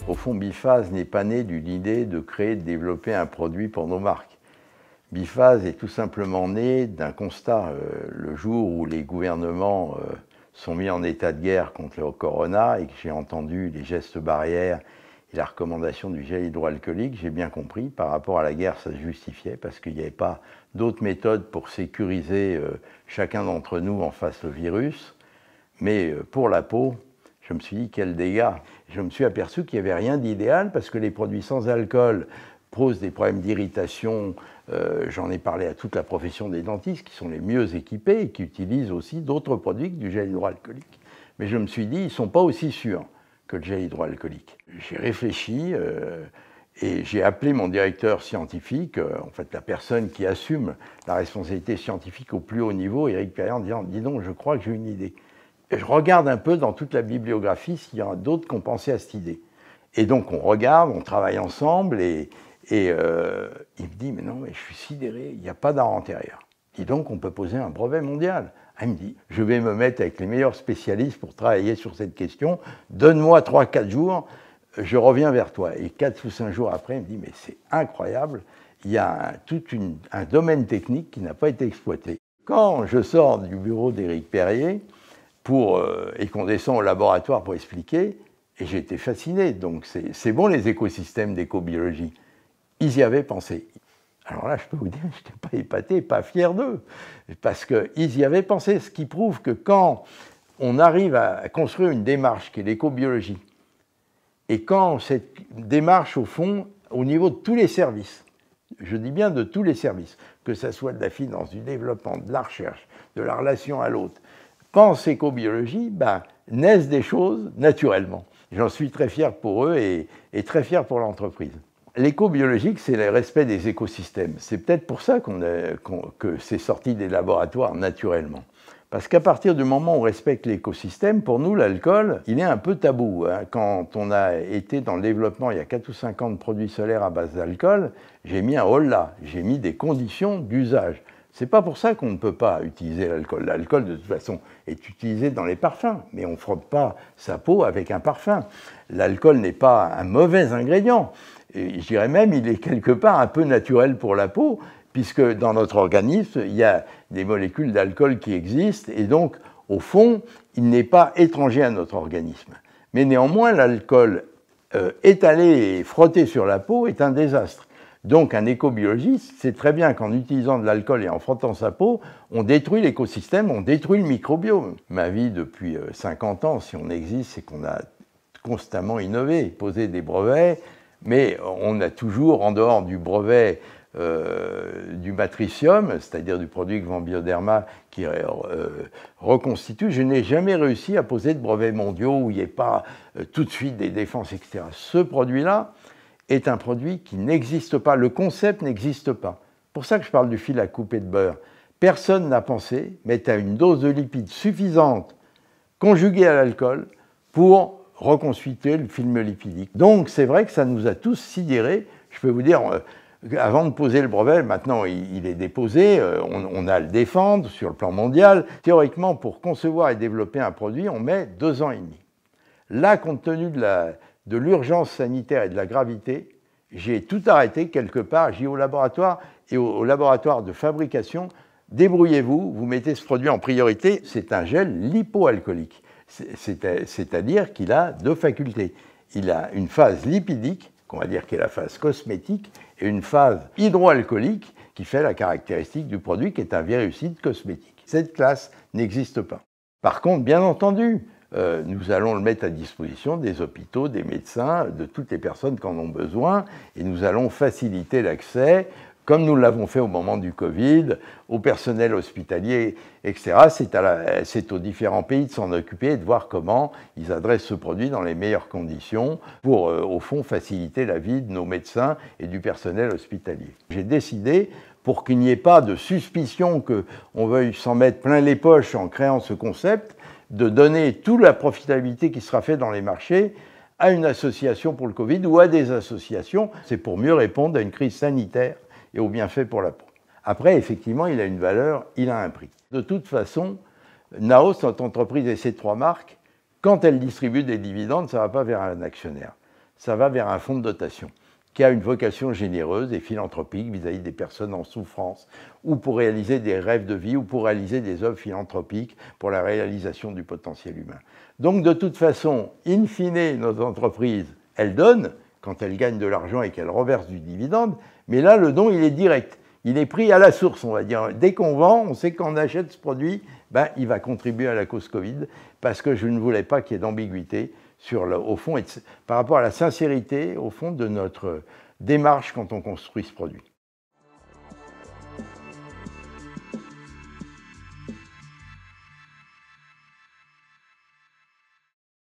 Au fond, Biphase n'est pas né d'une idée de créer, de développer un produit pour nos marques. Biphase est tout simplement né d'un constat. Le jour où les gouvernements sont mis en état de guerre contre le corona et que j'ai entendu les gestes barrières et la recommandation du gel hydroalcoolique, j'ai bien compris, par rapport à la guerre, ça se justifiait parce qu'il n'y avait pas d'autres méthodes pour sécuriser chacun d'entre nous en face au virus. Mais pour la peau, je me suis dit, quel dégât! Je me suis aperçu qu'il n'y avait rien d'idéal parce que les produits sans alcool posent des problèmes d'irritation. J'en ai parlé à toute la profession des dentistes qui sont les mieux équipés et qui utilisent aussi d'autres produits que du gel hydroalcoolique. Mais je me suis dit, ils ne sont pas aussi sûrs que le gel hydroalcoolique. J'ai réfléchi et j'ai appelé mon directeur scientifique, en fait la personne qui assume la responsabilité scientifique au plus haut niveau, Éric Perriand, en disant, dis donc, je crois que j'ai une idée. Et je regarde un peu dans toute la bibliographie s'il y en a d'autres qui ont pensé à cette idée. Et donc on regarde, on travaille ensemble et il me dit, mais non, mais je suis sidéré, il n'y a pas d'art antérieur. Et donc on peut poser un brevet mondial. Il me dit, je vais me mettre avec les meilleurs spécialistes pour travailler sur cette question, donne-moi 3-4 jours, je reviens vers toi. Et 4 ou 5 jours après, il me dit, mais c'est incroyable, il y a tout un domaine technique qui n'a pas été exploité. Quand je sors du bureau d'Éric Perrier, et qu'on descend au laboratoire pour expliquer, et j'ai été fasciné. Donc c'est bon les écosystèmes d'écobiologie. Ils y avaient pensé. Alors là, je peux vous dire, je n'étais pas épaté, pas fier d'eux, parce qu'ils y avaient pensé, ce qui prouve que quand on arrive à construire une démarche qui est l'écobiologie, et quand cette démarche, au fond, au niveau de tous les services, je dis bien de tous les services, que ce soit de la finance, du développement, de la recherche, de la relation à l'autre, pense écobiologie, naissent des choses naturellement. J'en suis très fier pour eux et très fier pour l'entreprise. L'écobiologique, c'est le respect des écosystèmes. C'est peut-être pour ça que c'est sorti des laboratoires naturellement. Parce qu'à partir du moment où on respecte l'écosystème, pour nous, l'alcool, il est un peu tabou. Quand on a été dans le développement, il y a 4 ou 5 ans de produits solaires à base d'alcool, j'ai mis un holà, j'ai mis des conditions d'usage. C'est pas pour ça qu'on ne peut pas utiliser l'alcool. L'alcool, de toute façon, est utilisé dans les parfums, mais on ne frotte pas sa peau avec un parfum. L'alcool n'est pas un mauvais ingrédient. Et je dirais même, il est quelque part un peu naturel pour la peau, puisque dans notre organisme, il y a des molécules d'alcool qui existent, et donc, au fond, il n'est pas étranger à notre organisme. Mais néanmoins, l'alcool étalé et frotté sur la peau est un désastre. Donc un écobiologiste sait très bien qu'en utilisant de l'alcool et en frottant sa peau, on détruit l'écosystème, on détruit le microbiome. Ma vie depuis 50 ans, si on existe, c'est qu'on a constamment innové, posé des brevets, mais on a toujours, en dehors du brevet du matricium, c'est-à-dire du produit que vend Bioderma qui reconstitue, je n'ai jamais réussi à poser de brevets mondiaux où il n'y ait pas tout de suite des défenses, etc. Ce produit-là est un produit qui n'existe pas. Le concept n'existe pas. C'est pour ça que je parle du fil à couper de beurre. Personne n'a pensé mettre à une dose de lipides suffisante, conjuguée à l'alcool, pour reconstituer le film lipidique. Donc c'est vrai que ça nous a tous sidérés. Je peux vous dire, avant de poser le brevet, maintenant il est déposé, on a à le défendre sur le plan mondial. Théoriquement, pour concevoir et développer un produit, on met 2 ans et demi. Là, compte tenu de l'urgence sanitaire et de la gravité, j'ai tout arrêté quelque part, j'ai dit au laboratoire et au laboratoire de fabrication, débrouillez-vous, vous mettez ce produit en priorité, c'est un gel lipoalcoolique, c'est-à-dire qu'il a 2 facultés. Il a une phase lipidique, qu'on va dire qui est la phase cosmétique, et une phase hydroalcoolique qui fait la caractéristique du produit qui est un virucide cosmétique. Cette classe n'existe pas. Par contre, bien entendu, nous allons le mettre à disposition des hôpitaux, des médecins, de toutes les personnes qui en ont besoin, et nous allons faciliter l'accès, comme nous l'avons fait au moment du Covid, au personnel hospitalier, etc. C'est aux différents pays de s'en occuper et de voir comment ils adressent ce produit dans les meilleures conditions pour, au fond, faciliter la vie de nos médecins et du personnel hospitalier. J'ai décidé, pour qu'il n'y ait pas de suspicion qu'on veuille s'en mettre plein les poches en créant ce concept, de donner toute la profitabilité qui sera faite dans les marchés à une association pour le Covid ou à des associations. C'est pour mieux répondre à une crise sanitaire et aux bienfaits pour la peau. Après, effectivement, il a une valeur, il a un prix. De toute façon, Naos, notre entreprise et ses 3 marques, quand elle distribue des dividendes, ça ne va pas vers un actionnaire. ça va vers un fonds de dotation qui a une vocation généreuse et philanthropique vis-à-vis des personnes en souffrance, ou pour réaliser des rêves de vie, ou pour réaliser des œuvres philanthropiques pour la réalisation du potentiel humain. Donc de toute façon, in fine, nos entreprises, elles donnent quand elles gagnent de l'argent et qu'elles reversent du dividende, mais là, le don, il est direct. Il est pris à la source, on va dire. Dès qu'on vend, on sait qu'on achète ce produit, ben, il va contribuer à la cause Covid, parce que je ne voulais pas qu'il y ait d'ambiguïté au fond, par rapport à la sincérité, au fond, de notre démarche quand on construit ce produit.